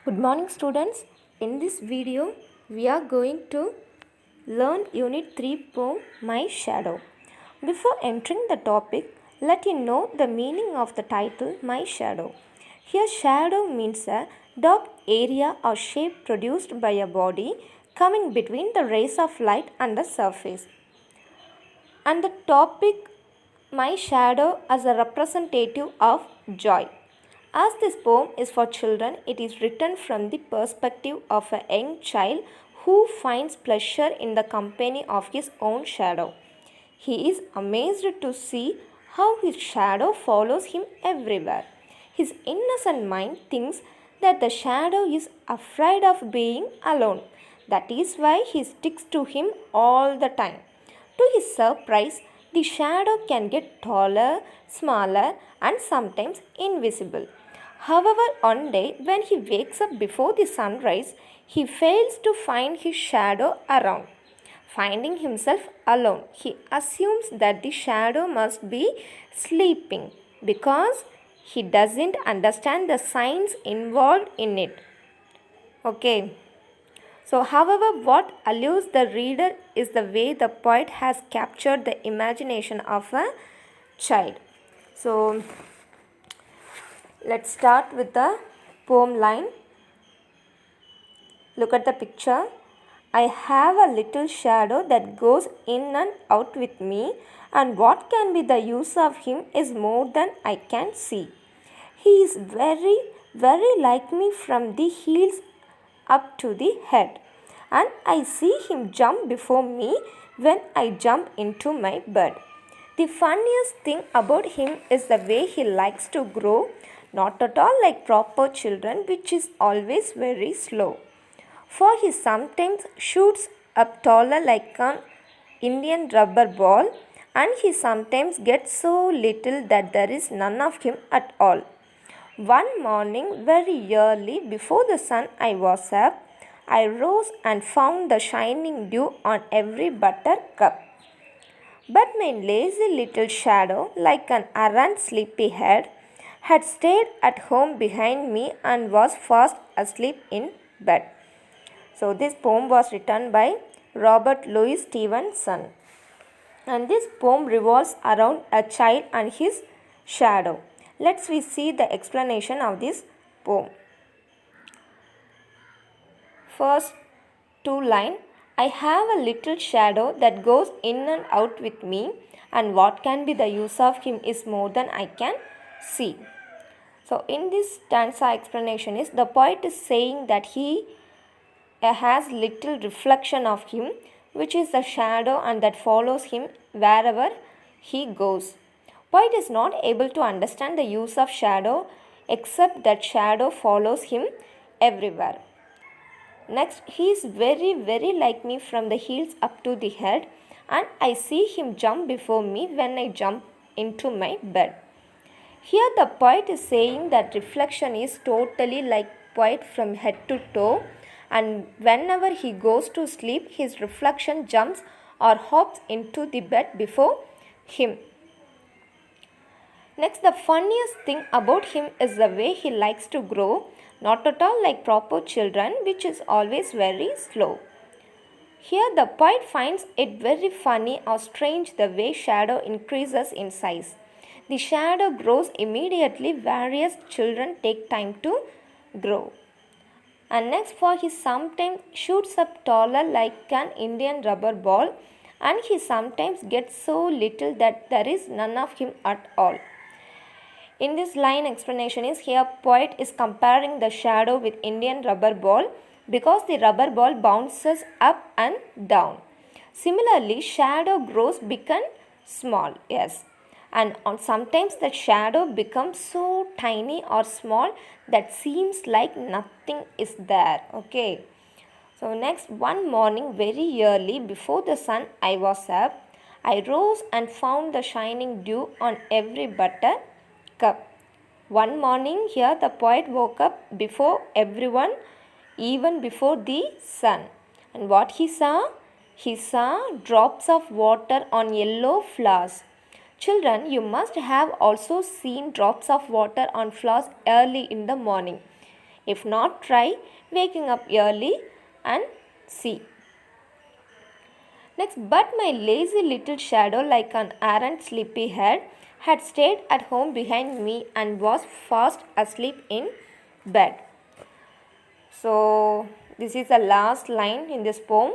Good morning students. In this video we are going to learn unit 3 poem My Shadow. Before entering the topic, let you know the meaning of the title My Shadow. Here shadow means a dark area or shape produced by a body coming between the rays of light and the surface. And the topic My Shadow as a representative of joy. As this poem is for children, it is written from the perspective of a young child who finds pleasure in the company of his own shadow. He is amazed to see how his shadow follows him everywhere. His innocent mind thinks that the shadow is afraid of being alone. That is why he sticks to him all the time. To his surprise, the shadow can get taller, smaller, and sometimes invisible. However, one day when he wakes up before the sunrise, he fails to find his shadow around. Finding himself alone, he assumes that the shadow must be sleeping because he doesn't understand the science involved in it. Okay. So, however, what allures the reader is the way the poet has captured the imagination of a child. So, let's start with the poem line. Look at the picture. I have a little shadow that goes in and out with me, and what can be the use of him is more than I can see. He is very, very like me from the heels up to the head, and I see him jump before me when I jump into my bed. The funniest thing about him is the way he likes to grow, not at all like proper children, which is always very slow. For he sometimes shoots up taller like an Indian rubber ball, and he sometimes gets so little that there is none of him at all. One morning, very early before the sun I was up, I rose and found the shining dew on every buttercup. But my lazy little shadow, like an errant sleepyhead, had stayed at home behind me and was fast asleep in bed. So, this poem was written by Robert Louis Stevenson. And this poem revolves around a child and his shadow. Let's we see the explanation of this poem. First two line, I have a little shadow that goes in and out with me, and what can be the use of him is more than I can see. So in this stanza explanation is the poet is saying that he has little reflection of him, which is the shadow and that follows him wherever he goes. Poet is not able to understand the use of shadow except that shadow follows him everywhere. Next, he is very, very like me from the heels up to the head, and I see him jump before me when I jump into my bed. Here, the poet is saying that reflection is totally like poet from head to toe, and whenever he goes to sleep, his reflection jumps or hops into the bed before him. Next, the funniest thing about him is the way he likes to grow, not at all like proper children, which is always very slow. Here, the poet finds it very funny or strange the way shadow increases in size. The shadow grows immediately, whereas children take time to grow. And next, for he sometimes shoots up taller like an Indian rubber ball, and he sometimes gets so little that there is none of him at all. In this line explanation is here poet is comparing the shadow with Indian rubber ball because the rubber ball bounces up and down. Similarly, shadow grows become small, yes. And sometimes the shadow becomes so tiny or small that seems like nothing is there. Okay. So next, one morning very early before the sun I was up, I rose and found the shining dew on every buttercup. One morning here the poet woke up before everyone, even before the sun. And what he saw? He saw drops of water on yellow flowers. Children, you must have also seen drops of water on flowers early in the morning. If not, try waking up early and see. Next, but my lazy little shadow, like an errant sleepyhead, had stayed at home behind me and was fast asleep in bed. So, this is the last line in this poem.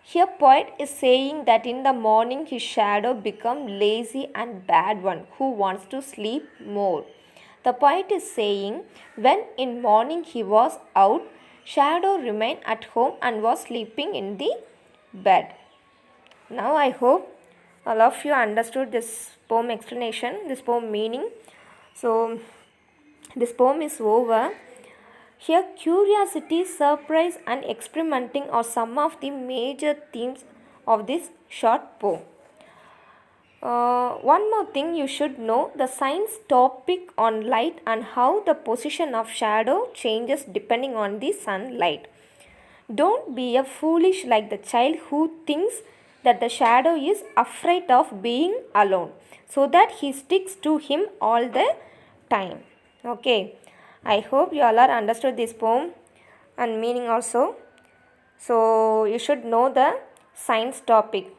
Here poet is saying that in the morning his shadow become lazy and bad one who wants to sleep more. The poet is saying when in morning he was out, shadow remained at home and was sleeping in the bed. Now I hope all of you understood this poem explanation, this poem meaning. So this poem is over. Here, curiosity, surprise, and experimenting are some of the major themes of this short poem. One more thing you should know, the science topic on light and how the position of shadow changes depending on the sunlight. Don't be a foolish like the child who thinks that the shadow is afraid of being alone, so that he sticks to him all the time. Okay, I hope you all are understood this poem and meaning also. So you should know the science topic.